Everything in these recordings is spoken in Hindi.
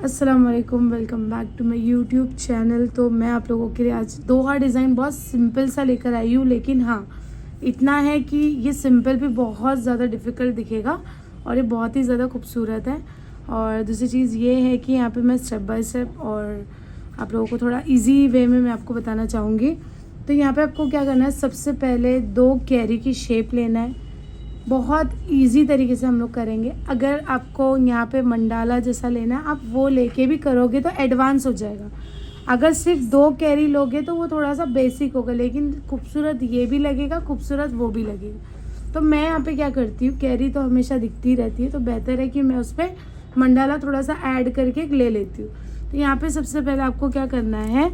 अस्सलाम वालेकुम, welcome back to my YouTube channel. तो मैं आप लोगों के लिए आज दोहा डिज़ाइन बहुत सिंपल सा लेकर आई हूँ, लेकिन हाँ इतना है कि ये सिंपल भी बहुत ज़्यादा डिफ़िकल्ट दिखेगा और ये बहुत ही ज़्यादा खूबसूरत है। और दूसरी चीज़ ये है कि यहाँ पे मैं स्टेप बाय स्टेप और आप लोगों को थोड़ा इजी वे में मैं आपको बताना चाहूँगी। तो यहाँ पे आपको क्या करना है, सबसे पहले 2 कैरी की शेप लेना है। बहुत इजी तरीके से हम लोग करेंगे। अगर आपको यहाँ पे मंडाला जैसा लेना है, आप वो लेके भी करोगे तो एडवांस हो जाएगा। अगर सिर्फ 2 कैरी लोगे तो वो थोड़ा सा बेसिक होगा, लेकिन खूबसूरत ये भी लगेगा, खूबसूरत वो भी लगेगा। तो मैं यहाँ पे क्या करती हूँ, कैरी तो हमेशा दिखती रहती है, तो बेहतर है कि मैं उस पर मंडाला थोड़ा सा ऐड करके ले लेती हूँ। तो यहाँ पे सबसे पहले आपको क्या करना है,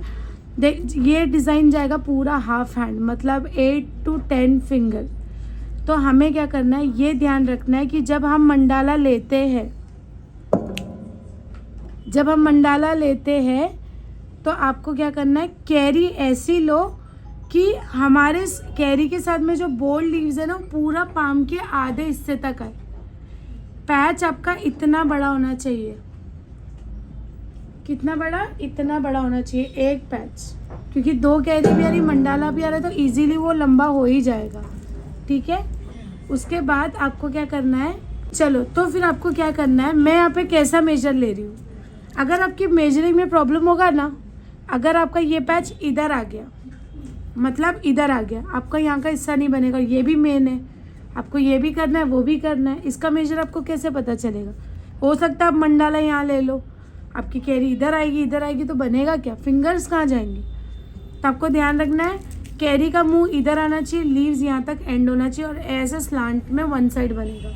ये डिज़ाइन जाएगा पूरा हाफ हैंड, मतलब 8 to 10 फिंगर। तो हमें क्या करना है, ये ध्यान रखना है कि जब हम मंडाला लेते हैं तो आपको क्या करना है, कैरी ऐसी लो कि हमारे कैरी के साथ में जो बोल्ड लीव्स है ना, पूरा पाम के आधे हिस्से तक आए। पैच आपका इतना बड़ा होना चाहिए। कितना बड़ा? इतना बड़ा होना चाहिए एक पैच, क्योंकि 2 कैरी भी आ रही, मंडाला भी आ रहा है, तो इजीली वो लंबा हो ही जाएगा। ठीक है। उसके बाद आपको क्या करना है, चलो तो फिर आपको क्या करना है, मैं यहाँ पे कैसा मेजर ले रही हूँ। अगर आपकी मेजरिंग में प्रॉब्लम होगा ना, अगर आपका ये पैच इधर आ गया, मतलब इधर आ गया, आपका यहाँ का हिस्सा नहीं बनेगा। ये भी मेन है, आपको ये भी करना है, वो भी करना है। इसका मेजर आपको कैसे पता चलेगा? हो सकता है आप मंडाला यहाँ ले लो, आपकी कैरी इधर आएगी तो बनेगा क्या? फिंगर्स कहाँ जाएंगे? तो आपको ध्यान रखना है, कैरी का मुंह इधर आना चाहिए, लीव्स यहाँ तक एंड होना चाहिए, और ऐसे स्लांट में वन साइड बनेगा।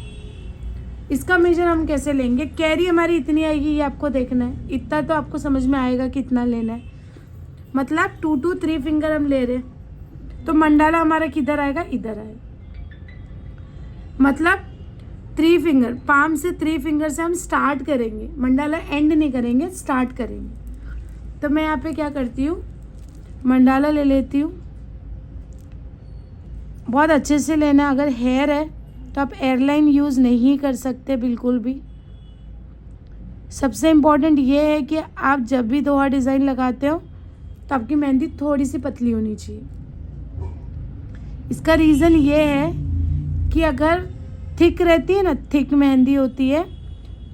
इसका मेजर हम कैसे लेंगे, कैरी हमारी इतनी आएगी, ये आपको देखना है। इतना तो आपको समझ में आएगा कितना लेना है, मतलब 2 to 3 फिंगर हम ले रहे हैं। तो मंडाला हमारा किधर आएगा? इधर आएगा, मतलब 3 फिंगर, पाम से 3 फिंगर से हम स्टार्ट करेंगे, मंडाला एंड नहीं करेंगे, स्टार्ट करेंगे। तो मैं यहाँ पे क्या करती हूँ, मंडाला ले लेती हूँ। बहुत अच्छे से लेना। अगर हेयर है तो आप एयरलाइन यूज़ नहीं कर सकते बिल्कुल भी। सबसे इम्पॉर्टेंट ये है कि आप जब भी दोहा डिज़ाइन लगाते हो तो आपकी मेहंदी थोड़ी सी पतली होनी चाहिए। इसका रीज़न ये है कि अगर थिक रहती है ना, थिक मेहंदी होती है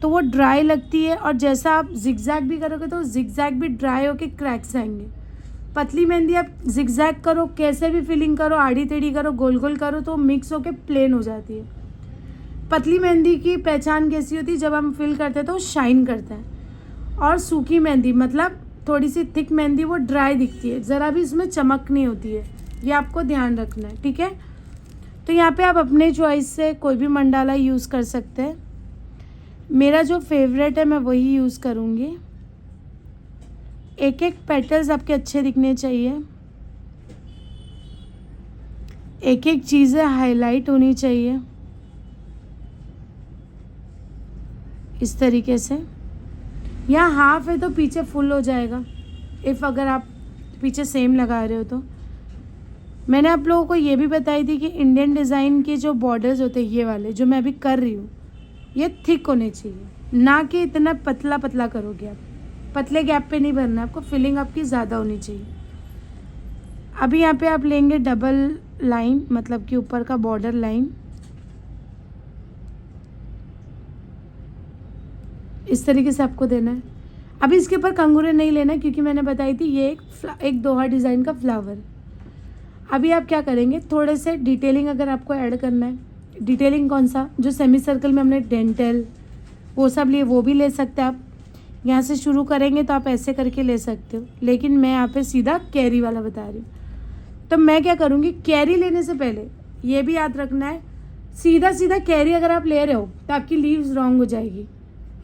तो वो ड्राई लगती है, और जैसा आप जिगजैग भी करोगे तो जिगजैग भी ड्राई होके क्रैक्स आएंगे। पतली मेहंदी आप जिगजैग करो, कैसे भी फिलिंग करो, आड़ी टेढ़ी करो, गोल गोल करो, तो मिक्स होके प्लेन हो जाती है। पतली मेहंदी की पहचान कैसी होती है, जब हम फिल करते हैं तो शाइन करता है, और सूखी मेहंदी मतलब थोड़ी सी थिक मेहंदी वो ड्राई दिखती है, ज़रा भी इसमें चमक नहीं होती है। ये आपको ध्यान रखना है, ठीक है। तो यहाँ पे आप अपने चॉइस से कोई भी मंडाला यूज़ कर सकते हैं। मेरा जो फेवरेट है मैं वही यूज़ करूँगी। एक एक पेटल्स आपके अच्छे दिखने चाहिए, एक एक चीज़ें हाईलाइट होनी चाहिए, इस तरीके से। यहाँ हाफ है तो पीछे फुल हो जाएगा, अगर आप पीछे सेम लगा रहे हो तो। मैंने आप लोगों को ये भी बताई थी कि इंडियन डिज़ाइन के जो बॉर्डर्स होते हैं, ये वाले जो मैं अभी कर रही हूँ, ये थिक होने चाहिए, ना कि इतना पतला पतला करोगे आप। पतले गैप पे नहीं भरना आपको, फिलिंग आपकी ज़्यादा होनी चाहिए। अभी यहाँ पे आप लेंगे डबल लाइन, मतलब कि ऊपर का बॉर्डर लाइन, इस तरीके से आपको देना है। अभी इसके ऊपर कंगूरे नहीं लेना, क्योंकि मैंने बताई थी ये एक दोहा डिज़ाइन का फ्लावर। अभी आप क्या करेंगे, थोड़े से डिटेलिंग अगर आपको ऐड करना है, डिटेलिंग कौन सा, जो सेमी सर्कल में हमने डेंटल वो सब लिए, वो भी ले सकते हैं आप। यहाँ से शुरू करेंगे तो आप ऐसे करके ले सकते हो, लेकिन मैं यहाँ पे सीधा कैरी वाला बता रही हूँ। तो मैं क्या करूँगी, कैरी लेने से पहले ये भी याद रखना है, सीधा सीधा कैरी अगर आप ले रहे हो तो आपकी लीव्स रॉन्ग हो जाएगी,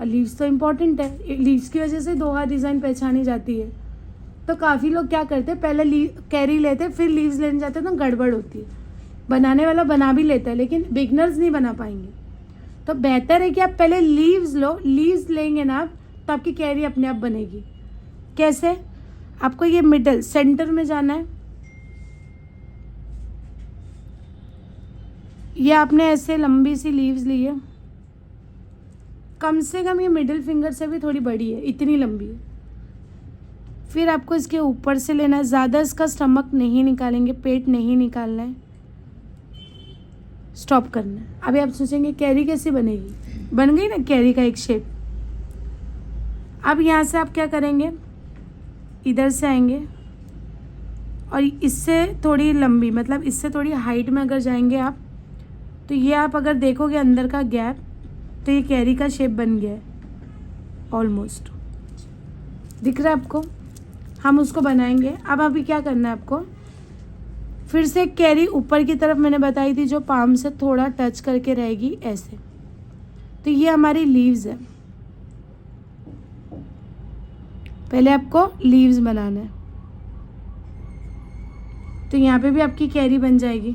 और लीव्स तो इम्पॉर्टेंट है, लीव्स की वजह से दोहा डिज़ाइन पहचानी जाती है। तो काफ़ी लोग क्या करते हैं, पहले कैरी लेते फिर लीव्स लेने जाते हैं, तो गड़बड़ होती है। बनाने वाला बना भी लेता है, लेकिन बिगनर्स नहीं बना पाएंगे। तो बेहतर है कि आप पहले लीव्स लो, लीव्स लेंगे ना आप तो आपकी कैरी अपने आप बनेगी। कैसे? आपको ये मिडल सेंटर में जाना है, ये आपने ऐसे लंबी सी लीव्स ली है, कम से कम ये मिडिल फिंगर से भी थोड़ी बड़ी है, इतनी लंबी है। फिर आपको इसके ऊपर से लेना है, ज़्यादा इसका स्टमक नहीं निकालेंगे, पेट नहीं निकालना है, स्टॉप करना है। अभी आप सोचेंगे कैरी कैसे बनेगी, बन गई ना कैरी का एक शेप। अब यहाँ से आप क्या करेंगे, इधर से आएंगे और इससे थोड़ी लंबी, मतलब इससे थोड़ी हाइट में अगर जाएंगे आप, तो ये आप अगर देखोगे अंदर का गैप, तो ये कैरी का शेप बन गया है ऑलमोस्ट, दिख रहा है आपको। हम उसको बनाएंगे। अब अभी क्या करना है आपको, फिर से कैरी ऊपर की तरफ मैंने बताई थी, जो पाम से थोड़ा टच करके रहेगी ऐसे। तो ये हमारी लीव्स है। पहले आपको लीव्स बनाना है, तो यहाँ पे भी आपकी कैरी बन जाएगी।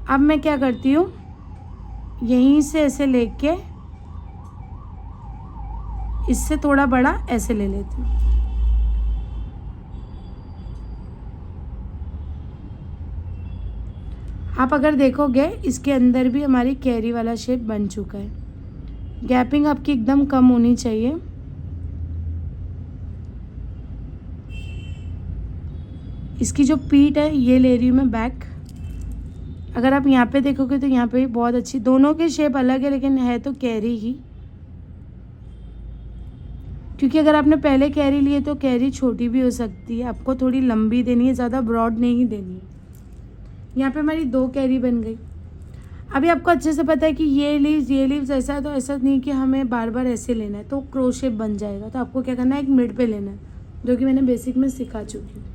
अब मैं क्या करती हूँ, यहीं से ऐसे लेके इससे थोड़ा बड़ा ऐसे ले लेती हूँ। आप अगर देखोगे इसके अंदर भी हमारी कैरी वाला शेप बन चुका है। गैपिंग आपकी एकदम कम होनी चाहिए। इसकी जो पीठ है ये ले रही हूँ मैं बैक। अगर आप यहाँ पे देखोगे तो यहाँ पे भी बहुत अच्छी, दोनों के शेप अलग है लेकिन है तो कैरी ही। क्योंकि अगर आपने पहले कैरी लिए तो कैरी छोटी भी हो सकती है, आपको थोड़ी लंबी देनी है, ज़्यादा ब्रॉड नहीं देनी है। यहाँ पे हमारी 2 कैरी बन गई। अभी आपको अच्छे से पता है कि ये लीव्स ऐसा है, तो ऐसा नहीं कि हमें बार बार ऐसे लेना है, तो क्रो शेप बन जाएगा। तो आपको क्या करना है, एक मिड पे लेना है, जो कि मैंने बेसिक में सिखा चुकी हूँ।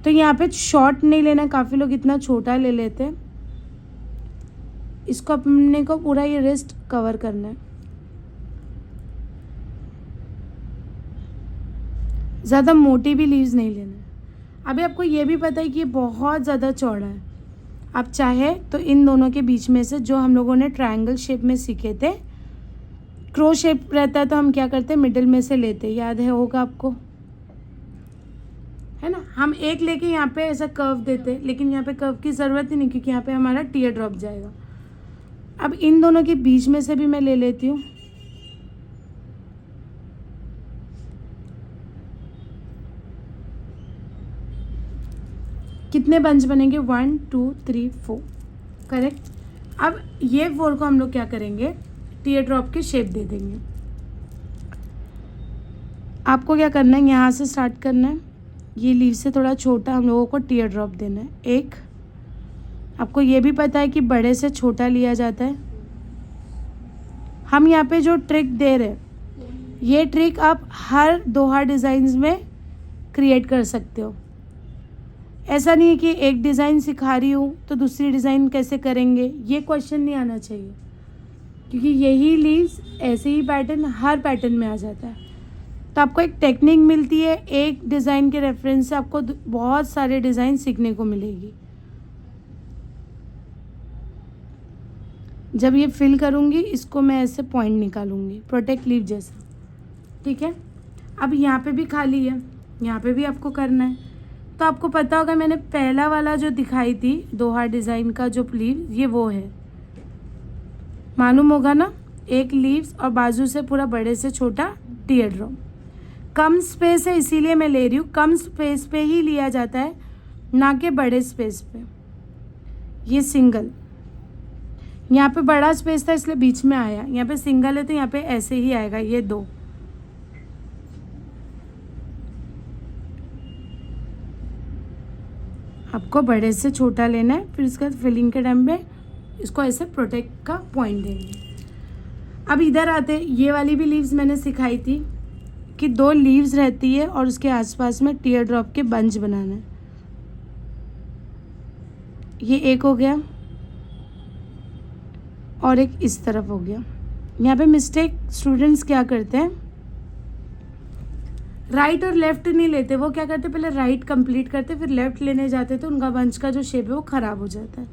तो यहाँ पे शॉर्ट नहीं लेना, काफ़ी लोग इतना छोटा ले लेते हैं। इसको अपने को पूरा ये रिस्ट कवर करना है, ज़्यादा मोटी भी लीव्स नहीं लेना है। अभी आपको ये भी पता है कि ये बहुत ज़्यादा चौड़ा है। आप चाहे तो इन दोनों के बीच में से, जो हम लोगों ने ट्रायंगल शेप में सीखे थे, क्रो शेप रहता है तो हम क्या करते, मिडिल में से लेते, याद है होगा आपको, है ना। हम एक लेके यहाँ पे ऐसा कर्व देते, लेकिन यहाँ पे कर्व की ज़रूरत ही नहीं, क्योंकि यहाँ पे हमारा टीयर ड्रॉप जाएगा। अब इन दोनों के बीच में से भी मैं ले लेती हूँ। कितने बंच बनेंगे, 1 2 3 4, करेक्ट। अब ये 4 को हम लोग क्या करेंगे, टीयर ड्रॉप के शेप दे देंगे। आपको क्या करना है, यहाँ से स्टार्ट करना है, ये लीव से थोड़ा छोटा हम लोगों को टीयर ड्रॉप देना है। एक, आपको ये भी पता है कि बड़े से छोटा लिया जाता है। हम यहाँ पे जो ट्रिक दे रहे हैं, ये ट्रिक आप हर दोहा डिज़ाइंस में क्रिएट कर सकते हो। ऐसा नहीं है कि एक डिज़ाइन सिखा रही हूँ तो दूसरी डिज़ाइन कैसे करेंगे, ये क्वेश्चन नहीं आना चाहिए, क्योंकि यही लीव्स ऐसे ही पैटर्न हर पैटर्न में आ जाता है। तो आपको एक टेक्निक मिलती है, एक डिज़ाइन के रेफरेंस से आपको बहुत सारे डिज़ाइन सीखने को मिलेगी। जब ये फिल करूँगी, इसको मैं ऐसे पॉइंट निकालूंगी, प्रोटेक्ट लीव जैसा, ठीक है। अब यहाँ पे भी खाली है, यहाँ पे भी आपको करना है। तो आपको पता होगा, मैंने पहला वाला जो दिखाई थी दोहा डिज़ाइन का जो लीव, ये वो है, मालूम होगा ना, एक लीव्स और बाजू से पूरा बड़े से छोटा टीयर ड्रॉप। कम स्पेस है इसीलिए मैं ले रही हूँ, कम स्पेस पे ही लिया जाता है, ना कि बड़े स्पेस पे। ये सिंगल, यहाँ पे बड़ा स्पेस था इसलिए बीच में आया, यहाँ पे सिंगल है तो यहाँ पे ऐसे ही आएगा, ये 2। आपको बड़े से छोटा लेना है, फिर उसके बाद फिलिंग के टाइम पे इसको ऐसे प्रोटेक्ट का पॉइंट देंगे। अब इधर आते, ये वाली भी लीव्स मैंने सिखाई थी कि 2 लीव्स रहती है और उसके आसपास में टीयर ड्रॉप के बंच बनाना है। ये एक हो गया और एक इस तरफ हो गया। यहाँ पे मिस्टेक स्टूडेंट्स क्या करते हैं, राइट और लेफ्ट नहीं लेते, वो क्या करते, पहले राइट कंप्लीट करते फिर लेफ्ट लेने जाते, तो उनका बंच का जो शेप है वो ख़राब हो जाता है।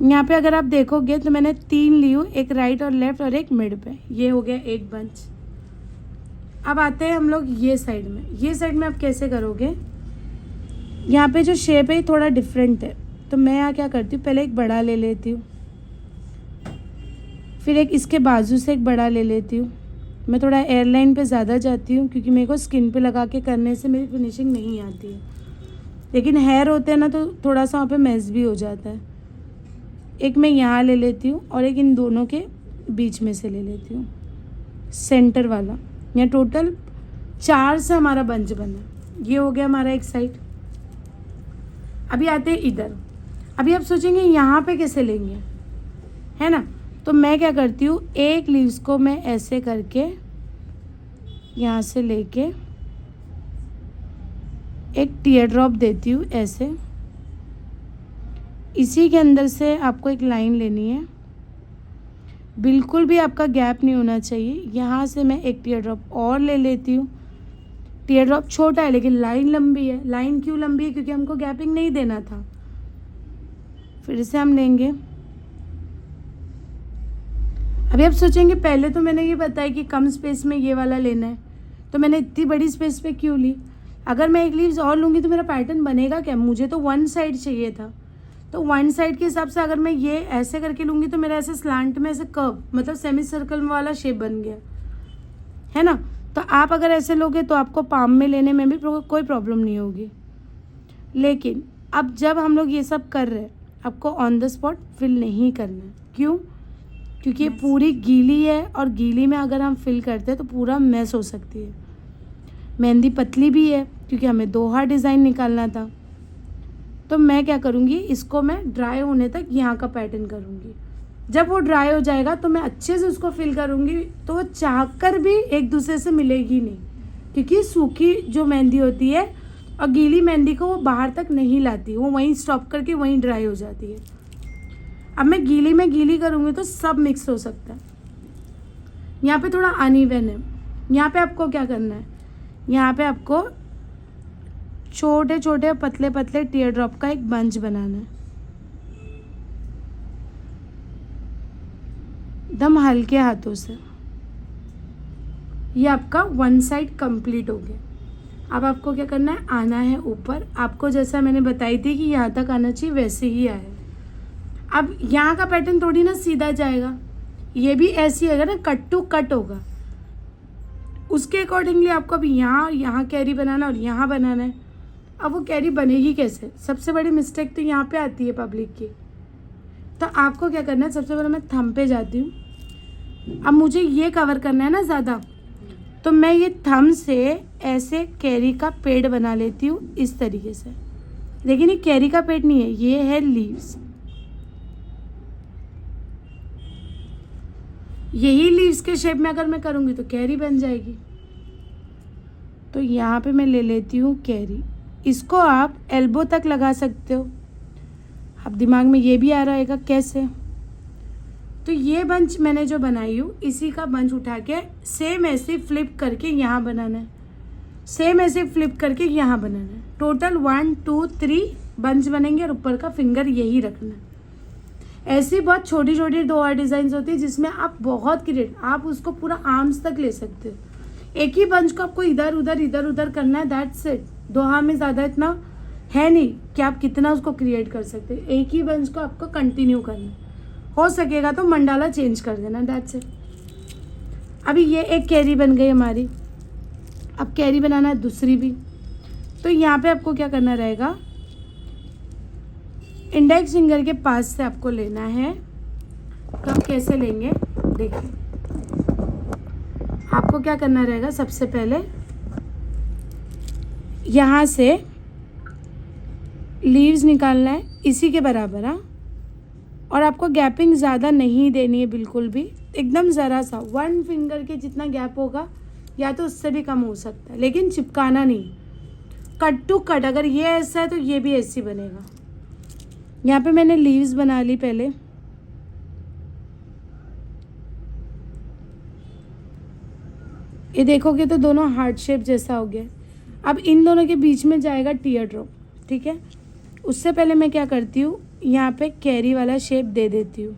यहाँ पे अगर आप देखोगे तो मैंने 3 ली हूँ, एक राइट और लेफ्ट और एक मिड पे, ये हो गया एक बंच। अब आते हैं हम लोग ये साइड में। ये साइड में आप कैसे करोगे, यहाँ पे जो शेप है थोड़ा डिफरेंट है, तो मैं यहाँ क्या करती हूँ, पहले एक बड़ा ले लेती हूँ, फिर एक इसके बाजू से एक बड़ा ले लेती हूँ। मैं थोड़ा एयरलाइन पे ज़्यादा जाती हूँ क्योंकि मेरे को स्किन पे लगा के करने से मेरी फिनिशिंग नहीं आती है, लेकिन हेयर होते हैं ना तो थोड़ा सा वहाँ पे मैस भी हो जाता है। एक मैं यहाँ ले लेती हूँ और एक इन दोनों के बीच में से ले लेती हूँ, सेंटर वाला। यहाँ टोटल 4 से हमारा बंच बना। ये हो गया हमारा एक साइड। अभी आते हैं इधर। अभी आप सोचेंगे यहाँ पे कैसे लेंगे, है ना? तो मैं क्या करती हूँ, एक लीव्स को मैं ऐसे करके यहाँ से लेके एक टीयर ड्रॉप देती हूँ ऐसे। इसी के अंदर से आपको एक लाइन लेनी है, बिल्कुल भी आपका गैप नहीं होना चाहिए। यहाँ से मैं एक टीयर ड्रॉप और ले लेती हूँ। टीयर ड्रॉप छोटा है लेकिन लाइन लंबी है। लाइन क्यों लंबी है? क्योंकि हमको गैपिंग नहीं देना था। फिर से हम लेंगे। अभी आप सोचेंगे पहले तो मैंने ये बताया कि कम स्पेस में ये वाला लेना है, तो मैंने इतनी बड़ी स्पेस पे क्यों ली? अगर मैं एक लीव्स और लूँगी तो मेरा पैटर्न बनेगा क्या? मुझे तो वन साइड चाहिए था, तो वन साइड के हिसाब से अगर मैं ये ऐसे करके लूँगी तो मेरा ऐसे स्लांट में ऐसे कर्व, मतलब सेमी सर्कल वाला शेप बन गया, है ना? तो आप अगर ऐसे लोगे तो आपको पाम में लेने में भी कोई प्रॉब्लम नहीं होगी। लेकिन अब जब हम लोग ये सब कर रहे हैं, आपको ऑन द स्पॉट फिल नहीं करना है। क्यों? क्योंकि ये पूरी गीली है और गीली में अगर हम फिल करते हैं तो पूरा मैस हो सकती है। मेहंदी पतली भी है क्योंकि हमें 2 हाथ डिज़ाइन निकालना था। तो मैं क्या करूँगी, इसको मैं ड्राई होने तक यहाँ का पैटर्न करूँगी। जब वो ड्राई हो जाएगा तो मैं अच्छे से उसको फिल करूँगी, तो वो चाह कर भी एक दूसरे से मिलेगी नहीं, क्योंकि सूखी जो मेहंदी होती है और गीली मेहंदी को वो बाहर तक नहीं लाती, वो वहीं स्टॉप करके वहीं ड्राई हो जाती है। अब मैं गीली में गीली करूँगी तो सब मिक्स हो सकता है। यहाँ पे थोड़ा अनइवन है। यहाँ पे आपको क्या करना है, यहाँ पे आपको छोटे छोटे पतले पतले टीयर ड्रॉप का एक बंच बनाना है, एकदम हल्के हाथों से। ये आपका वन साइड कंप्लीट हो गया। अब आपको क्या करना है, आना है ऊपर। आपको जैसा मैंने बताई थी कि यहाँ तक आना चाहिए वैसे ही आए। अब यहाँ का पैटर्न थोड़ी ना सीधा जाएगा, ये भी ऐसी होगा ना, कट टू कट होगा। उसके अकॉर्डिंगली आपको अभी यहाँ कैरी बनाना और यहाँ बनाना है। अब वो कैरी बनेगी कैसे? सबसे बड़ी मिस्टेक तो यहाँ पे आती है पब्लिक की। तो आपको क्या करना है, सबसे पहले मैं थंब पे जाती हूँ। अब मुझे ये कवर करना है ना ज़्यादा, तो मैं ये थंब से ऐसे कैरी का पेड़ बना लेती हूँ इस तरीके से। लेकिन ये कैरी का पेड़ नहीं है, ये है लीव्स। यही लीव्स के शेप में अगर मैं करूँगी तो कैरी बन जाएगी। तो यहाँ पे मैं ले लेती हूँ कैरी। इसको आप एल्बो तक लगा सकते हो। अब दिमाग में ये भी आ रहा है कैसे? तो ये बंच मैंने जो बनाई हूँ, इसी का बंच उठा के सेम ऐसे फ्लिप करके यहाँ बनाना है, सेम ऐसे फ्लिप करके यहाँ बनाना है। टोटल 1 2 3 बंच बनेंगे और ऊपर का फिंगर यही रखना है। ऐसी बहुत छोटी छोटी 2 और डिज़ाइन होती है जिसमें आप बहुत क्रिएट, आप उसको पूरा आर्म्स तक ले सकते हो। एक ही बंच को आपको इधर उधर करना है, दैट्स इट। 2 हाथ में ज़्यादा इतना है नहीं कि आप कितना उसको क्रिएट कर सकते हैं। एक ही बंच को आपको कंटिन्यू करना है। हो सकेगा तो मंडाला चेंज कर देना, दैट्स इट। अभी ये एक कैरी बन गई हमारी। अब कैरी बनाना है दूसरी भी। तो यहाँ पे आपको क्या करना रहेगा, इंडेक्स फिंगर के पास से आपको लेना है। तो आप कैसे लेंगे देखिए, आपको क्या करना रहेगा, सबसे पहले यहाँ से लीव्स निकालना है इसी के बराबर। हाँ, और आपको गैपिंग ज़्यादा नहीं देनी है, बिल्कुल भी, एकदम ज़रा सा 1 फिंगर के जितना गैप होगा या तो उससे भी कम हो सकता है, लेकिन चिपकाना नहीं। कट टू कट, अगर ये ऐसा है तो ये भी ऐसी बनेगा। यहाँ पे मैंने लीव्स बना ली पहले। ये देखोगे तो दोनों हार्ट शेप जैसा हो गया। अब इन दोनों के बीच में जाएगा टीयर ड्रॉप, ठीक है। उससे पहले मैं क्या करती हूँ, यहाँ पे कैरी वाला शेप दे देती हूँ।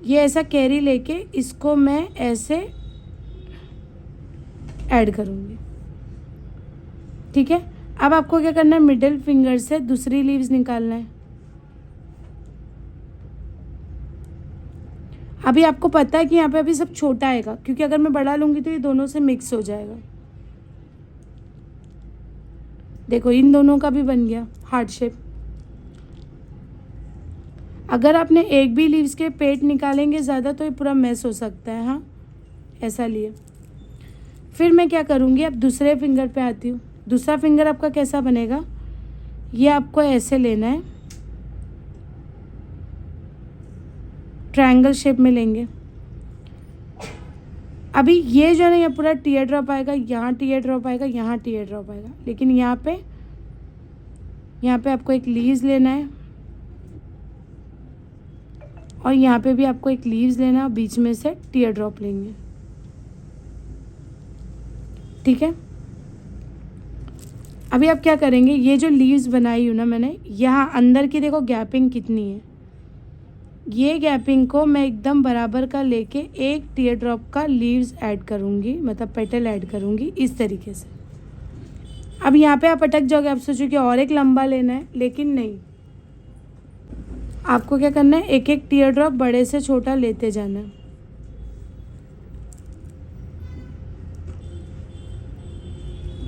ये ऐसा कैरी लेके इसको मैं ऐसे ऐड करूँगी, ठीक है। अब आपको क्या करना है, मिडिल फिंगर से दूसरी लीव्स निकालना है। अभी आपको पता है कि यहाँ पे अभी सब छोटा आएगा, क्योंकि अगर मैं बड़ा लूँगी तो ये दोनों से मिक्स हो जाएगा। देखो इन दोनों का भी बन गया हार्ट शेप। अगर आपने एक भी लीव्स के पेट निकालेंगे ज़्यादा तो ये पूरा मैस हो सकता है। हाँ, ऐसा लिए। फिर मैं क्या करूँगी, अब दूसरे फिंगर पे आती हूँ। दूसरा फिंगर आपका कैसा बनेगा, ये आपको ऐसे लेना है, ट्रायंगल शेप में लेंगे। अभी ये जो है ना, ये पूरा टीयर ड्रॉप आएगा, यहाँ टीयर ड्रॉप आएगा, यहाँ टीयर ड्रॉप आएगा, लेकिन यहाँ पे आपको एक लीव्स लेना है और यहाँ पे भी आपको एक लीव्स लेना है और बीच में से टीयर ड्रॉप लेंगे। ठीक है, अभी आप क्या करेंगे, ये जो लीव्स बनाई हूँ ना मैंने, यहाँ अंदर की देखो गैपिंग कितनी है, ये गैपिंग को मैं एकदम बराबर का लेके एक टीयर ड्रॉप का लीव्स ऐड करूँगी, मतलब पेटल ऐड करूँगी इस तरीके से। अब यहाँ पे आप अटक जाओगे, आप सोचो कि और एक लंबा लेना है, लेकिन नहीं, आपको क्या करना है, एक एक टीयर ड्रॉप बड़े से छोटा लेते जाना है।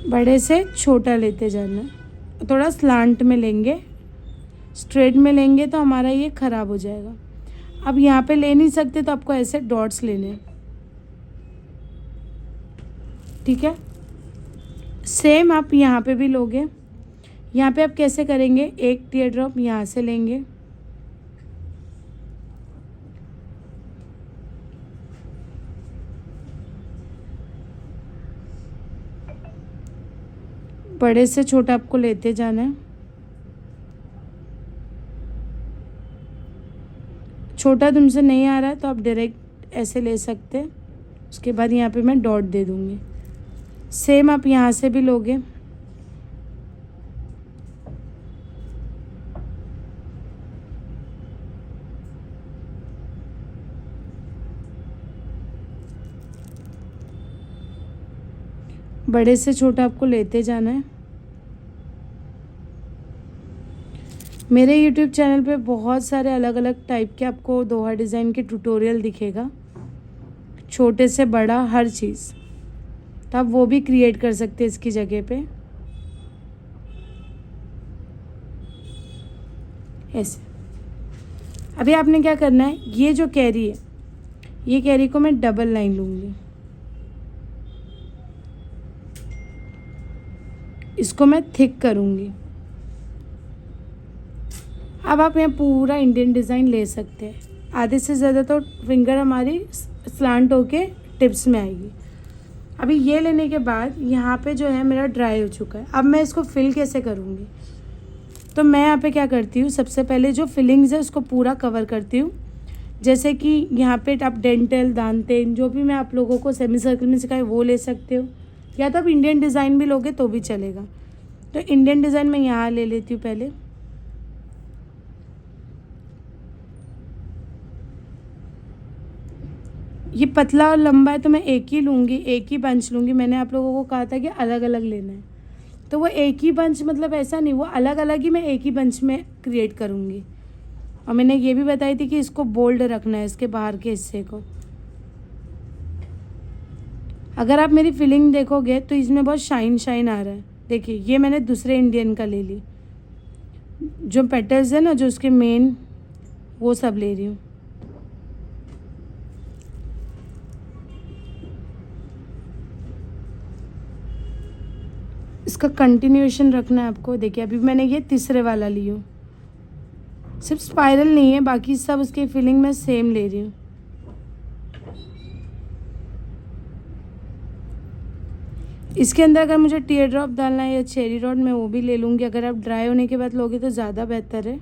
बड़े से छोटा लेते जाना है, थोड़ा स्लांट में लेंगे, स्ट्रेट में लेंगे तो हमारा ये ख़राब हो जाएगा। अब यहाँ पे ले नहीं सकते तो आपको ऐसे डॉट्स लेने हैं। ठीक है, सेम आप यहाँ पे भी लोगे। यहाँ पे आप कैसे करेंगे, एक टीयर ड्रॉप यहाँ से लेंगे, बड़े से छोटा आपको लेते जाना है। छोटा तुमसे नहीं आ रहा है तो आप डायरेक्ट ऐसे ले सकते हैं। उसके बाद यहाँ पे मैं डॉट दे दूँगी। सेम आप यहाँ से भी लोगे, बड़े से छोटा आपको लेते जाना है। मेरे YouTube चैनल पे बहुत सारे अलग अलग टाइप के आपको दोहा डिज़ाइन के ट्यूटोरियल दिखेगा, छोटे से बड़ा हर चीज़, तो आप वो भी क्रिएट कर सकते हैं इसकी जगह पे। ऐसे अभी आपने क्या करना है, ये जो कैरी है, ये कैरी को मैं डबल लाइन लूँगी, इसको मैं थिक करूँगी। अब आप यहाँ पूरा इंडियन डिज़ाइन ले सकते हैं। आधे से ज़्यादा तो फिंगर हमारी स्लांट होके टिप्स में आएगी। अभी ये लेने के बाद यहाँ पे जो है मेरा ड्राई हो चुका है। अब मैं इसको फिल कैसे करूँगी, तो मैं यहाँ पे क्या करती हूँ, सबसे पहले जो फिलिंग्स है उसको पूरा कवर करती हूँ। जैसे कि यहाँ पे आप डेंटल, दांतेन, जो भी मैं आप लोगों को सेमी सर्कल में सिखाई वो ले सकते हो, या तो आप इंडियन डिज़ाइन भी लोगे तो भी चलेगा। तो इंडियन डिज़ाइन मैं यहाँ ले लेती हूँ पहले। ये पतला और लंबा है तो मैं एक ही लूँगी, एक ही बंच लूँगी। मैंने आप लोगों को कहा था कि अलग अलग लेना है, तो वो एक ही बंच, मतलब ऐसा नहीं, वो अलग अलग ही मैं एक ही बंच में क्रिएट करूँगी। और मैंने ये भी बताई थी कि इसको बोल्ड रखना है, इसके बाहर के हिस्से को। अगर आप मेरी फिलिंग देखोगे तो इसमें बहुत शाइन आ रहा है। देखिए ये मैंने दूसरे इंडियन का ले ली, जो पेटल्स है ना, जो उसके मेन, वो सब ले रही हूँ। इसका कंटिन्यूएशन रखना है आपको। देखिए अभी मैंने ये तीसरे वाला ली हूँ, सिर्फ स्पाइरल नहीं है, बाकी सब उसकी फिलिंग मैं सेम ले रही हूँ। इसके अंदर अगर मुझे टीयर ड्रॉप डालना है या चेरी रॉड, मैं वो भी ले लूँगी। अगर आप ड्राई होने के बाद लोगे तो ज़्यादा बेहतर है।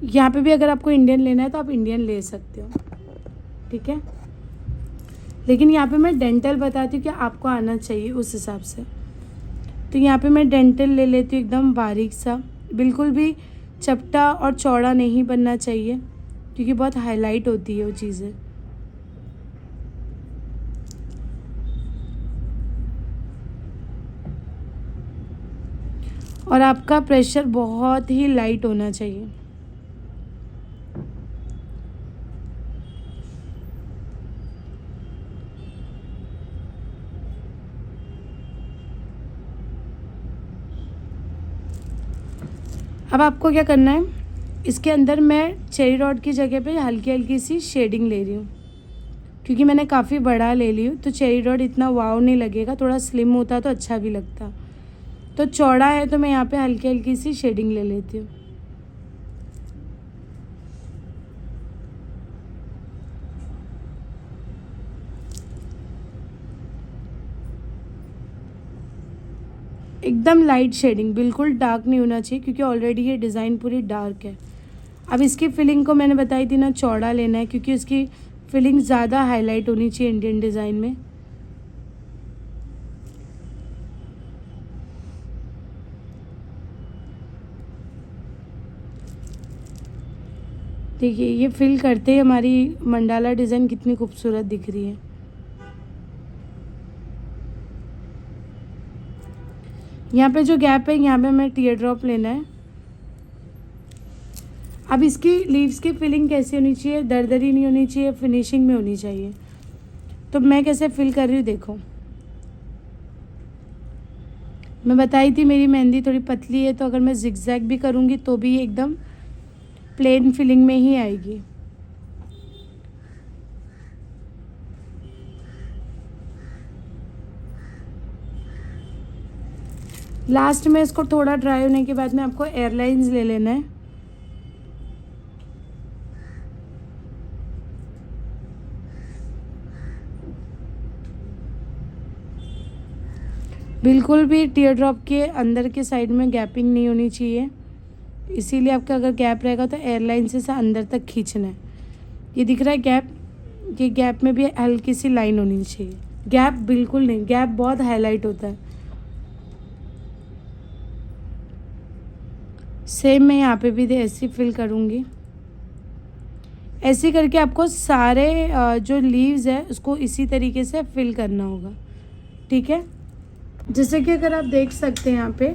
यहाँ पे भी अगर आपको इंडियन लेना है तो आप इंडियन ले सकते हो, ठीक है। लेकिन यहाँ पे मैं डेंटल बताती हूँ कि आपको आना चाहिए उस हिसाब से। तो यहाँ पे मैं डेंटल ले लेती हूँ, एकदम बारीक सा, बिल्कुल भी चपटा और चौड़ा नहीं बनना चाहिए, क्योंकि बहुत हाईलाइट होती है वो चीज़ें। और आपका प्रेशर बहुत ही लाइट होना चाहिए। अब आपको क्या करना है, इसके अंदर मैं चेरी डॉट की जगह पे हल्की हल्की सी शेडिंग ले रही हूँ, क्योंकि मैंने काफ़ी बड़ा ले ली हूँ तो चेरी डॉट इतना वाव नहीं लगेगा, थोड़ा स्लिम होता तो अच्छा भी लगता। तो चौड़ा है तो मैं यहाँ पे हल्की हल्की सी शेडिंग ले लेती हूँ। एकदम लाइट शेडिंग, बिल्कुल डार्क नहीं होना चाहिए, क्योंकि ऑलरेडी ये डिज़ाइन पूरी डार्क है। अब इसकी फिलिंग को मैंने बताई थी ना, चौड़ा लेना है, क्योंकि इसकी फिलिंग ज़्यादा हाईलाइट होनी चाहिए इंडियन डिज़ाइन में। देखिए ये फिल करते ही हमारी मंडाला डिज़ाइन कितनी खूबसूरत दिख रही है। यहाँ पे जो गैप है यहाँ पे हमें टीयर ड्रॉप लेना है। अब इसकी लीव्स की फिलिंग कैसी होनी चाहिए, दरदरी नहीं होनी चाहिए, फिनिशिंग में होनी चाहिए। तो मैं कैसे फिल कर रही हूँ देखो, मैं बताई थी मेरी मेहंदी थोड़ी पतली है, तो अगर मैं जिगजैग भी करूँगी तो भी ये एकदम प्लेन फिलिंग में ही आएगी। लास्ट में इसको थोड़ा ड्राई होने के बाद में आपको एयरलाइंस ले लेना है। बिल्कुल भी टीयर ड्रॉप के अंदर के साइड में गैपिंग नहीं होनी चाहिए, इसीलिए आपका अगर गैप रहेगा तो एयरलाइन से अंदर तक खींचना है। ये दिख रहा है गैप, ये गैप में भी हल्की सी लाइन होनी चाहिए, गैप बिल्कुल नहीं, गैप बहुत हाईलाइट होता है। सेम मैं यहाँ पे भी ऐसे फिल करूँगी। ऐसे करके आपको सारे जो लीव्स है उसको इसी तरीके से फिल करना होगा, ठीक है। जैसे कि अगर आप देख सकते हैं यहाँ पे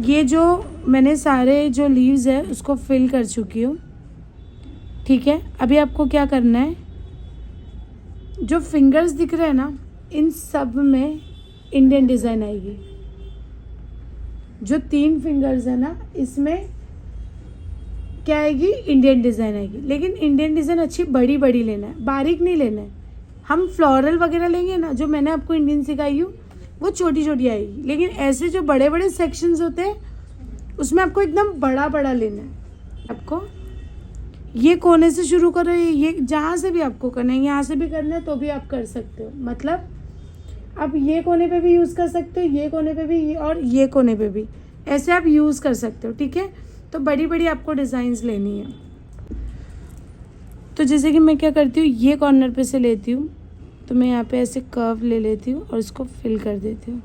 ये जो मैंने सारे जो लीव्स है उसको फिल कर चुकी हूँ, ठीक है। अभी आपको क्या करना है, जो फिंगर्स दिख रहे हैं ना इन सब में इंडियन डिज़ाइन आएगी। जो 3 फिंगर्स है ना इसमें क्या आएगी, इंडियन डिज़ाइन आएगी। लेकिन इंडियन डिज़ाइन अच्छी बड़ी बड़ी लेना है, बारीक नहीं लेना है। हम फ्लोरल वगैरह लेंगे ना, जो मैंने आपको इंडियन सिखाई हूँ वो छोटी छोटी आएगी, लेकिन ऐसे जो बड़े बड़े सेक्शंस होते हैं उसमें आपको एकदम बड़ा बड़ा लेना है। आपको ये कोने से शुरू करो, ये जहाँ से भी आपको करना है, यहाँ से भी करना है तो भी आप कर सकते हो। मतलब आप ये कोने पे भी यूज़ कर सकते हो, ये कोने पे भी और ये कोने पे भी, ऐसे आप यूज़ कर सकते हो, ठीक है। तो बड़ी बड़ी आपको डिज़ाइंस लेनी है। तो जैसे कि मैं क्या करती हूँ, ये कॉर्नर पे से लेती हूँ, तो मैं यहाँ पे ऐसे कर्व ले लेती हूँ और इसको फिल कर देती हूँ।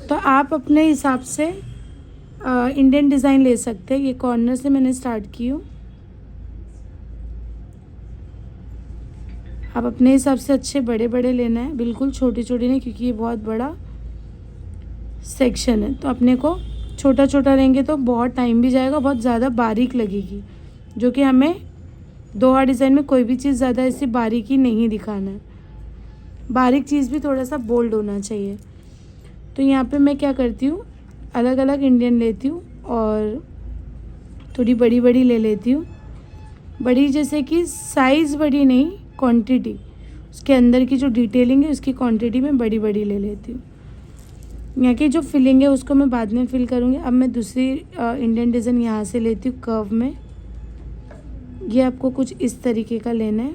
तो आप अपने हिसाब से इंडियन डिज़ाइन ले सकते हैं। ये कॉर्नर से मैंने स्टार्ट की हूँ, आप अपने हिसाब से अच्छे बड़े बड़े लेना है, बिल्कुल छोटे छोटे नहीं, क्योंकि ये बहुत बड़ा सेक्शन है। तो अपने को छोटा छोटा लेंगे तो बहुत टाइम भी जाएगा, बहुत ज़्यादा बारीक लगेगी, जो कि हमें दोहा डिज़ाइन में कोई भी चीज़ ज़्यादा ऐसी बारीकी नहीं दिखाना है। बारीक चीज़ भी थोड़ा सा बोल्ड होना चाहिए। तो यहाँ पे मैं क्या करती हूँ, अलग अलग इंडियन लेती हूँ और थोड़ी बड़ी बड़ी ले लेती हूँ। बड़ी जैसे कि साइज़ बड़ी नहीं, क्वांटिटी, उसके अंदर की जो डिटेलिंग है उसकी क्वांटिटी में बड़ी बड़ी ले लेती हूँ। यहाँ की जो फिलिंग है उसको मैं बाद में फिल करूँगी। अब मैं दूसरी इंडियन डिज़ाइन यहाँ से लेती हूँ कर्व में। ये आपको कुछ इस तरीके का लेना है।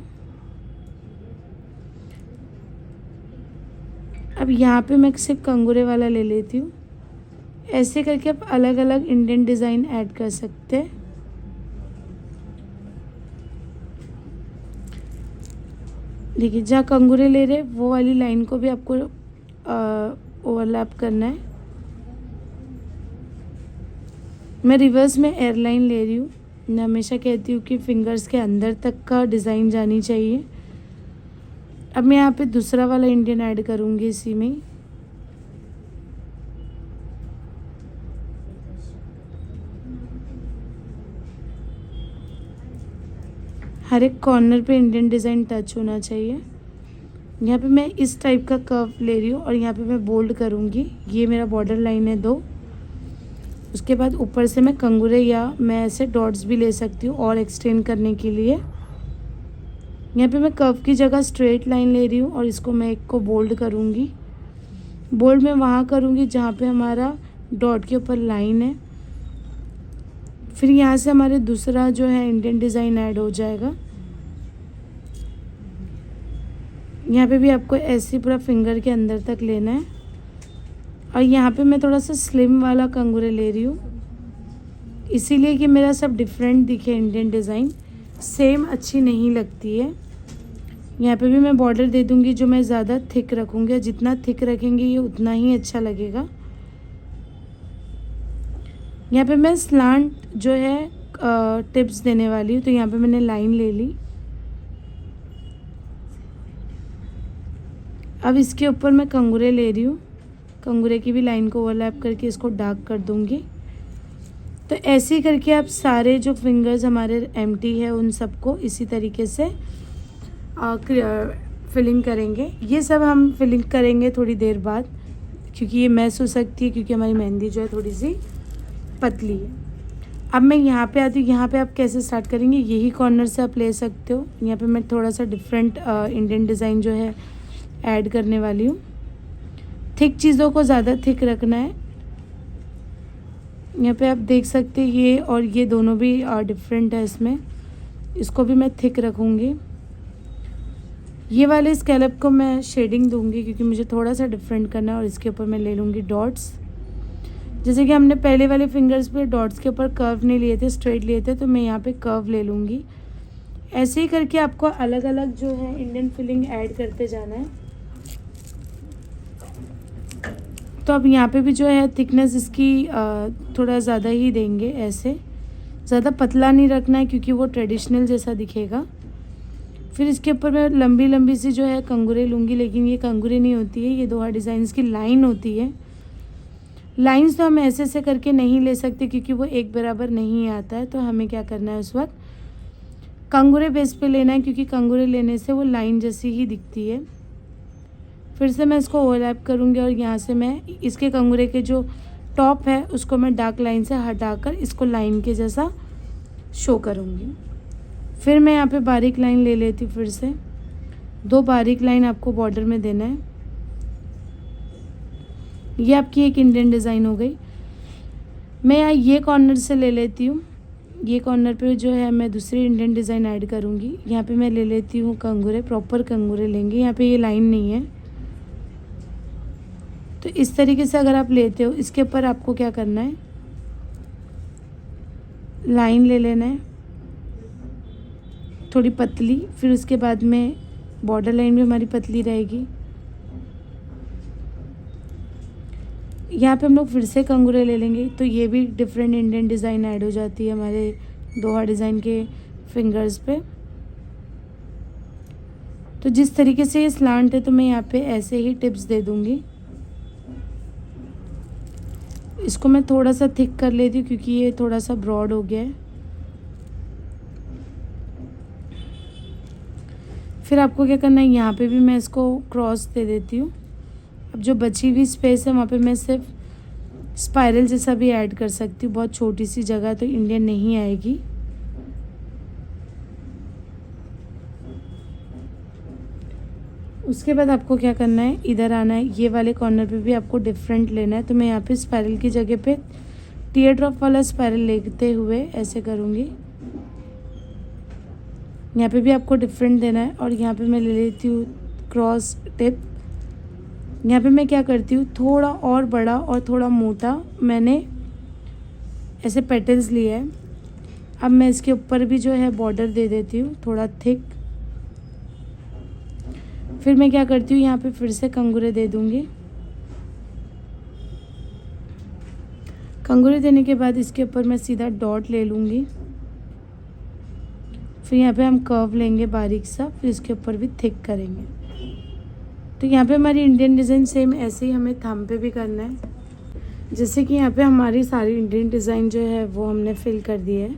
अब यहाँ पे मैं सिर्फ कंगूरे वाला ले लेती हूँ। ऐसे करके आप अलग अलग इंडियन डिज़ाइन ऐड कर सकते हैं। देखिए जहाँ कंगूरे ले रहे वो वाली लाइन को भी आपको ओवरलैप करना है। मैं रिवर्स में एयरलाइन ले रही हूँ। मैं हमेशा कहती हूँ कि फिंगर्स के अंदर तक का डिज़ाइन जानी चाहिए। अब मैं यहाँ पे दूसरा वाला इंडियन ऐड करूँगी इसी में। हर एक कॉर्नर पे इंडियन डिज़ाइन टच होना चाहिए। यहाँ पे मैं इस टाइप का कर्व ले रही हूँ और यहाँ पे मैं बोल्ड करूँगी। ये मेरा बॉर्डर लाइन है 2। उसके बाद ऊपर से मैं कंगूरे या मैं ऐसे डॉट्स भी ले सकती हूँ और एक्सटेंड करने के लिए। यहाँ पे मैं कर्व की जगह स्ट्रेट लाइन ले रही हूँ और इसको मैं एक को बोल्ड करूँगी। बोल्ड मैं वहाँ करूँगी जहाँ पे हमारा डॉट के ऊपर लाइन है। फिर यहाँ से हमारे दूसरा जो है इंडियन डिज़ाइन ऐड हो जाएगा। यहाँ पे भी आपको ऐसे पूरा फिंगर के अंदर तक लेना है और यहाँ पे मैं थोड़ा सा स्लिम वाला कंगूरे ले रही हूँ, इसीलिए कि मेरा सब डिफरेंट दिखे। इंडियन डिज़ाइन सेम अच्छी नहीं लगती है। यहाँ पे भी मैं बॉर्डर दे दूँगी जो मैं ज़्यादा थिक रखूँगी, जितना थिक रखेंगे ये उतना ही अच्छा लगेगा। यहाँ पे मैं स्लांट जो है टिप्स देने वाली हूँ, तो यहाँ पे मैंने लाइन ले ली। अब इसके ऊपर मैं कंगूरे ले रही हूँ, कंगूरे की भी लाइन को ओवरलैप करके इसको डार्क कर दूँगी। तो ऐसे ही करके आप सारे जो फिंगर्स हमारे एम्प्टी है उन सबको इसी तरीके से फिलिंग करेंगे। ये सब हम फिलिंग करेंगे थोड़ी देर बाद, क्योंकि ये मैस हो सकती है, क्योंकि हमारी मेहंदी जो है थोड़ी सी पतली है। अब मैं यहाँ पे आती हूँ। यहाँ पे आप कैसे स्टार्ट करेंगे, यही कॉर्नर से आप ले सकते हो। यहाँ पे मैं थोड़ा सा डिफरेंट इंडियन डिज़ाइन जो है ऐड करने वाली हूँ। थिक चीज़ों को ज़्यादा थिक रखना है। यहाँ पे आप देख सकते हैं ये और ये दोनों भी डिफरेंट है इसमें, इसको भी मैं थिक रखूँगी। ये वाले स्कैलप को मैं शेडिंग दूँगी क्योंकि मुझे थोड़ा सा डिफरेंट करना है, और इसके ऊपर मैं ले लूँगी डॉट्स। जैसे कि हमने पहले वाले फिंगर्स पे डॉट्स के ऊपर कर्व नहीं लिए थे, स्ट्रेट लिए थे, तो मैं यहाँ पे कर्व ले लूँगी। ऐसे ही करके आपको अलग अलग जो है इंडियन फिलिंग ऐड करते जाना है। तो अब यहाँ पे भी जो है थिकनेस इसकी थोड़ा ज़्यादा ही देंगे, ऐसे ज़्यादा पतला नहीं रखना है क्योंकि वो ट्रेडिशनल जैसा दिखेगा। फिर इसके ऊपर मैं लंबी लंबी सी जो है कंगूरे लूँगी, लेकिन ये कंगूरे नहीं होती है, ये दोहा डिज़ाइंस की लाइन होती है। लाइंस तो हम ऐसे ऐसे करके नहीं ले सकते क्योंकि वो एक बराबर नहीं आता है। तो हमें क्या करना है, उस वक्त कंगूरे बेस पे लेना है, क्योंकि कंगूरे लेने से वो लाइन जैसी ही दिखती है। फिर से मैं इसको ओवरलैप करूँगी और यहाँ से मैं इसके कंगूरे के जो टॉप है उसको मैं डार्क लाइन से हटाकर इसको लाइन के जैसा शो करूँगी। फिर मैं यहाँ पे बारीक लाइन ले लेती हूँ। फिर से 2 बारीक लाइन आपको बॉर्डर में देना है। ये आपकी एक इंडियन डिज़ाइन हो गई। मैं यहाँ ये कॉर्नर से ले लेती हूँ, ये कॉर्नर पे जो है मैं दूसरी इंडियन डिज़ाइन ऐड करूँगी। यहाँ पे मैं ले लेती हूँ कंगूरे, प्रॉपर कंगूरे लेंगे। यहाँ पे ये लाइन नहीं है, तो इस तरीके से अगर आप लेते हो, इसके ऊपर आपको क्या करना है, लाइन ले लेना है थोड़ी पतली। फिर उसके बाद में बॉर्डर लाइन भी हमारी पतली रहेगी। यहाँ पे हम लोग फिर से कंगूरे ले लेंगे, तो ये भी डिफरेंट इंडियन डिज़ाइन ऐड हो जाती है हमारे दोहा डिज़ाइन के फिंगर्स पे। तो जिस तरीके से ये स्लांट है, तो मैं यहाँ पे ऐसे ही टिप्स दे दूँगी। इसको मैं थोड़ा सा थिक कर लेती हूँ क्योंकि ये थोड़ा सा ब्रॉड हो गया है। फिर आपको क्या करना है, यहाँ पे भी मैं इसको क्रॉस दे देती हूँ। अब जो बची हुई स्पेस है वहाँ पे मैं सिर्फ स्पाइरल जैसा भी ऐड कर सकती हूँ। बहुत छोटी सी जगह तो इंडियन नहीं आएगी। उसके बाद आपको क्या करना है, इधर आना है, ये वाले कॉर्नर पे भी आपको डिफरेंट लेना है। तो मैं यहाँ पे स्पाइरल की जगह पे टीयर ड्रॉप वाला स्पाइरल लेते हुए ऐसे करूँगी। यहाँ पे भी आपको डिफरेंट देना है। और यहाँ पे मैं ले लेती हूँ क्रॉस टिप। यहाँ पे मैं क्या करती हूँ, थोड़ा और बड़ा और थोड़ा मोटा मैंने ऐसे पेटल्स लिया है। अब मैं इसके ऊपर भी जो है बॉर्डर दे देती हूँ थोड़ा थिक। फिर मैं क्या करती हूँ, यहाँ पे फिर से कंगूरे दे दूँगी। कंगूरे देने के बाद इसके ऊपर मैं सीधा डॉट ले लूँगी। फिर यहाँ पे हम कर्व लेंगे बारीक सा, फिर इसके ऊपर भी थिक करेंगे। तो यहाँ पे हमारी इंडियन डिज़ाइन सेम ऐसे ही हमें थंब पे भी करना है। जैसे कि यहाँ पे हमारी सारी इंडियन डिज़ाइन जो है वो हमने फिल कर दी है।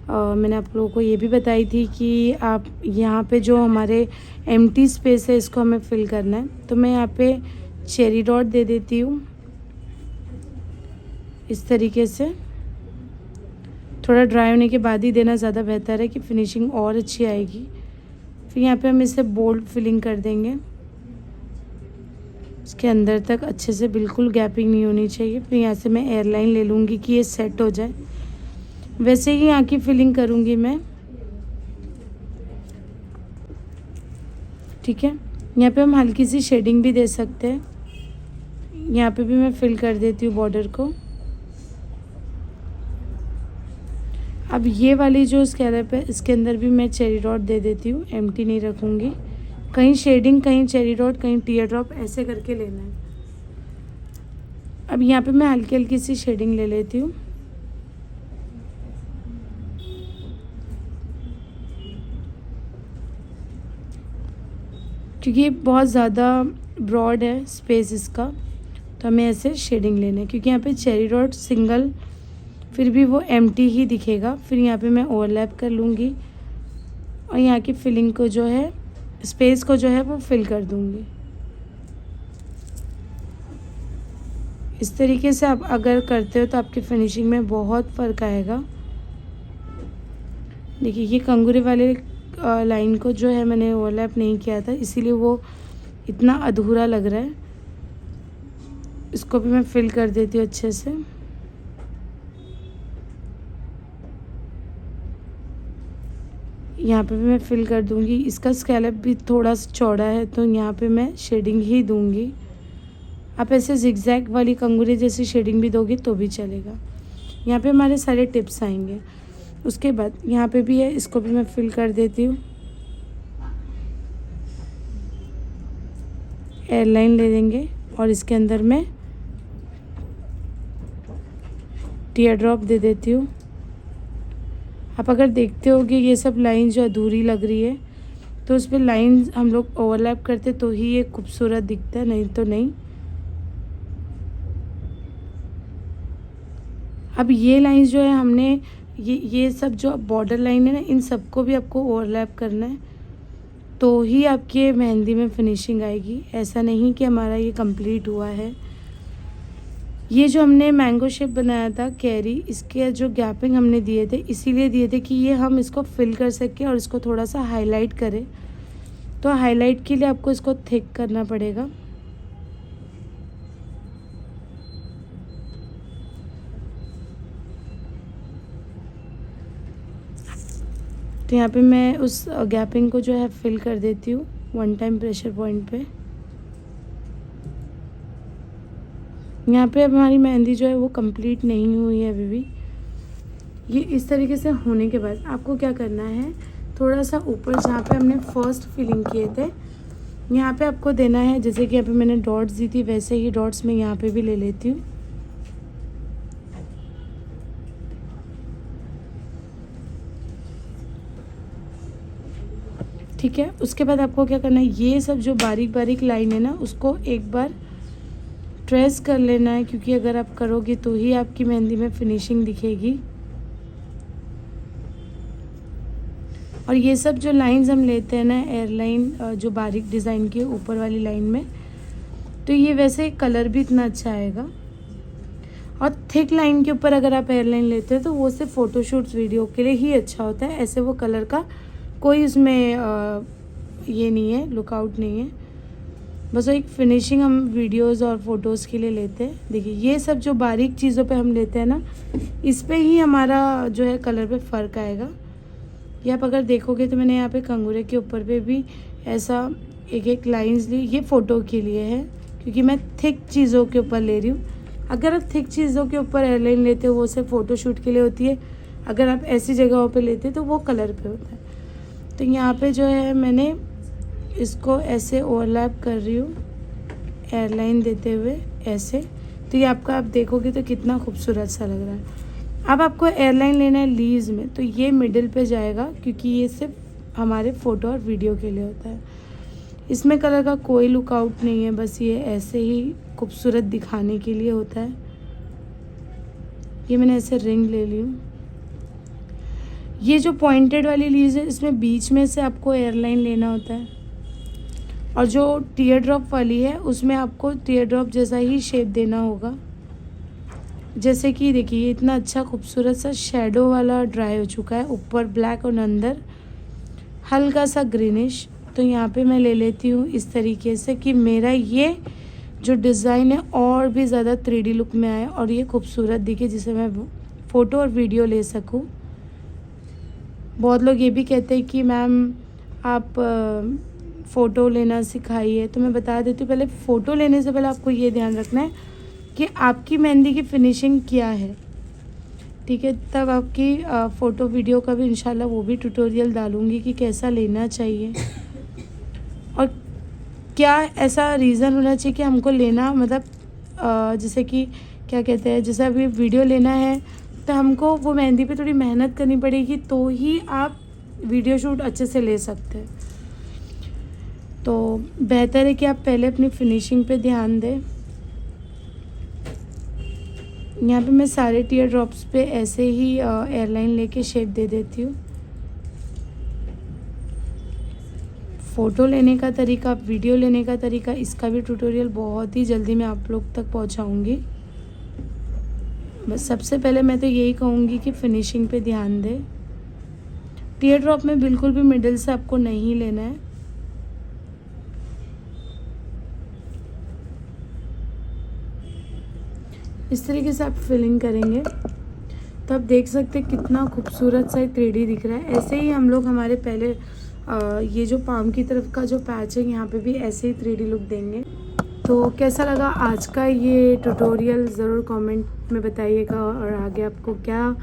मैंने आप लोगों को ये भी बताई थी कि आप यहाँ पे जो हमारे एम्प्टी स्पेस है इसको हमें फिल करना है। तो मैं यहाँ पे चेरी डॉट दे देती हूँ। इस तरीके से थोड़ा ड्राई होने के बाद ही देना ज़्यादा बेहतर है कि फिनिशिंग और अच्छी आएगी। फिर यहाँ पे हम इसे बोल्ड फिलिंग कर देंगे, इसके अंदर तक अच्छे से, बिल्कुल गैपिंग नहीं होनी चाहिए। फिर यहाँ से मैं एयरलाइन ले लूँगी कि ये सेट हो जाए। वैसे ही यहाँ की फिलिंग करूँगी मैं, ठीक है। यहाँ पे हम हल्की सी शेडिंग भी दे सकते हैं। यहाँ पे भी मैं फिल कर देती हूँ बॉर्डर को। अब ये वाली जो स्कैलप है इसके अंदर भी मैं चेरी डॉट दे देती हूँ, एम्प्टी नहीं रखूँगी। कहीं शेडिंग, कहीं चेरी डॉट, कहीं टीयर ड्रॉप, ऐसे करके लेना है। अब यहाँ पे मैं हल्की हल्की सी शेडिंग ले लेती हूँ। क्योंकि ये बहुत ज़्यादा ब्रॉड है स्पेस इसका, तो हमें ऐसे शेडिंग लेना है। क्योंकि यहाँ पे चेरी डॉट सिंगल, फिर भी वो एम्प्टी ही दिखेगा। फिर यहाँ पे मैं ओवरलैप कर लूँगी और यहाँ की फिलिंग को जो है, स्पेस को जो है वो फिल कर दूँगी। इस तरीके से आप अगर करते हो तो आपकी फिनिशिंग में बहुत फ़र्क आएगा। देखिए ये कंगूरे वाले लाइन को जो है मैंने ओवरलैप नहीं किया था, इसीलिए वो इतना अधूरा लग रहा है। इसको भी मैं फिल कर देती हूँ अच्छे से। यहाँ पे भी मैं फिल कर दूँगी। इसका स्कैलप भी थोड़ा सा चौड़ा है, तो यहाँ पे मैं शेडिंग ही दूँगी। आप ऐसे जिगजैग वाली कंगूरे जैसी शेडिंग भी दोगे तो भी चलेगा। यहाँ पे हमारे सारे टिप्स आएंगे। उसके बाद यहाँ पे भी है, इसको भी मैं फिल कर देती हूँ। एयरलाइन ले लेंगे और इसके अंदर मैं टीयर ड्रॉप दे देती हूँ। आप अगर देखते हो कि ये सब लाइन जो अधूरी लग रही है, तो उस पर लाइन हम लोग ओवरलैप करते तो ही ये खूबसूरत दिखता है, नहीं तो नहीं। अब ये लाइन जो है हमने ये सब जो बॉर्डर लाइन है ना, इन सबको भी आपको ओवरलैप करना है, तो ही आपके मेहंदी में फिनिशिंग आएगी। ऐसा नहीं कि हमारा ये कंप्लीट हुआ है। ये जो हमने मैंगो शेप बनाया था कैरी, इसके जो गैपिंग हमने दिए थे, इसीलिए दिए थे कि ये हम इसको फिल कर सकें और इसको थोड़ा सा हाईलाइट करें। तो हाईलाइट के लिए आपको इसको थिक करना पड़ेगा। तो यहाँ पे मैं उस गैपिंग को जो है फिल कर देती हूँ 1 टाइम प्रेशर पॉइंट पे। यहाँ पे हमारी मेहंदी जो है वो कंप्लीट नहीं हुई है अभी भी। ये इस तरीके से होने के बाद आपको क्या करना है, थोड़ा सा ऊपर जहाँ पे हमने फर्स्ट फिलिंग किए थे, यहाँ पे आपको देना है, जैसे कि यहाँ पे मैंने डॉट्स दी थी वैसे ही डॉट्स मैं यहाँ पे भी ले लेती हूँ। ठीक है। उसके बाद आपको क्या करना है, ये सब जो बारीक बारीक लाइन है ना, उसको एक बार ट्रेस कर लेना है, क्योंकि अगर आप करोगे तो ही आपकी मेहंदी में फिनिशिंग दिखेगी। और ये सब जो लाइंस हम लेते हैं ना, एयरलाइन जो बारीक डिज़ाइन के ऊपर वाली लाइन में, तो ये वैसे कलर भी इतना अच्छा आएगा। और थिक लाइन के ऊपर अगर आप एयरलाइन लेते हैं तो वो सिर्फ फ़ोटोशूट्स वीडियो के लिए ही अच्छा होता है। ऐसे वो कलर का कोई उसमें ये नहीं है, लुकआउट नहीं है। बस एक फिनिशिंग हम वीडियोस और फ़ोटोज़ के लिए लेते हैं। देखिए ये सब जो बारीक चीज़ों पे हम लेते हैं ना, इस पे ही हमारा जो है कलर पे फ़र्क आएगा। ये आप अगर देखोगे तो मैंने यहाँ पे कंगूरे के ऊपर पे भी ऐसा एक एक लाइंस ली। ये फ़ोटो के लिए है, क्योंकि मैं थिक चीज़ों के ऊपर ले रही हूँ। अगर आप थिक चीज़ों के ऊपर एयरलाइन लेते हो वो सिर्फ फ़ोटोशूट के लिए होती है। अगर आप ऐसी जगहों पे लेते तो वो कलर पे होता है। तो यहाँ पे जो है मैंने इसको ऐसे ओवरलैप कर रही हूँ एयरलाइन देते हुए ऐसे। तो ये आपका आप देखोगे तो कितना खूबसूरत सा लग रहा है। अब आपको एयरलाइन लेना है लीव्स में, तो ये मिडिल पे जाएगा, क्योंकि ये सिर्फ हमारे फ़ोटो और वीडियो के लिए होता है। इसमें कलर का कोई लुकआउट नहीं है, बस ये ऐसे ही खूबसूरत दिखाने के लिए होता है। ये मैंने ऐसे रिंग ले ली हूँ। ये जो पॉइंटेड वाली लीव्स है, इसमें बीच में से आपको एयरलाइन लेना होता है। और जो टीयर ड्रॉप वाली है उसमें आपको टीयर ड्रॉप जैसा ही शेप देना होगा। जैसे कि देखिए इतना अच्छा खूबसूरत सा शेडो वाला ड्राई हो चुका है, ऊपर ब्लैक और अंदर हल्का सा ग्रीनिश। तो यहाँ पे मैं ले लेती हूँ इस तरीके से कि मेरा ये जो डिज़ाइन है और भी ज़्यादा 3D लुक में आए और ये खूबसूरत दिखे, जिसे मैं फ़ोटो और वीडियो ले सकूँ। बहुत लोग ये भी कहते हैं कि मैम आप फ़ोटो लेना सिखाइए, तो मैं बता देती हूँ, पहले फ़ोटो लेने से पहले आपको ये ध्यान रखना है कि आपकी मेहंदी की फिनिशिंग क्या है, ठीक है। तब आपकी फ़ोटो वीडियो का भी इंशाल्लाह वो भी ट्यूटोरियल डालूँगी कि कैसा लेना चाहिए और क्या ऐसा रीज़न होना चाहिए कि हमको लेना, मतलब जैसे कि क्या कहते हैं, जैसे अभी वीडियो लेना है तो हमको वो मेहंदी पे थोड़ी मेहनत करनी पड़ेगी, तो ही आप वीडियो शूट अच्छे से ले सकते हैं। तो बेहतर है कि आप पहले अपनी फिनिशिंग पे ध्यान दें। यहाँ पे मैं सारे टीयर ड्रॉप्स पे ऐसे ही एयरलाइन लेके शेप दे देती हूँ। फ़ोटो लेने का तरीका, वीडियो लेने का तरीका, इसका भी ट्यूटोरियल बहुत ही जल्दी मैं आप लोग तक पहुँचाऊँगी। बस सबसे पहले मैं तो यही कहूँगी कि फिनिशिंग पे ध्यान दें। टीयर ड्रॉप में बिल्कुल भी मिडिल से आपको नहीं लेना है। इस तरीके से आप फिलिंग करेंगे तो आप देख सकते हैं कितना खूबसूरत सा 3D दिख रहा है। ऐसे ही हम लोग हमारे पहले ये जो पाम की तरफ का जो पैच है यहाँ पे भी ऐसे ही 3D लुक देंगे। तो कैसा लगा आज का ये ट्यूटोरियल ज़रूर कमेंट में बताइएगा, और आगे आपको क्या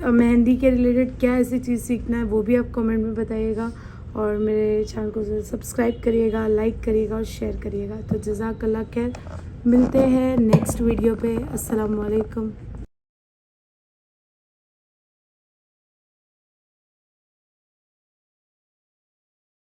मेहंदी के रिलेटेड क्या ऐसी चीज़ सीखना है वो भी आप कमेंट में बताइएगा। और मेरे चैनल को सब्सक्राइब करिएगा, लाइक करिएगा और शेयर करिएगा। तो जज़ाकल्लाह खैर, मिलते हैं नेक्स्ट वीडियो पे। अस्सलाम वालेकुम।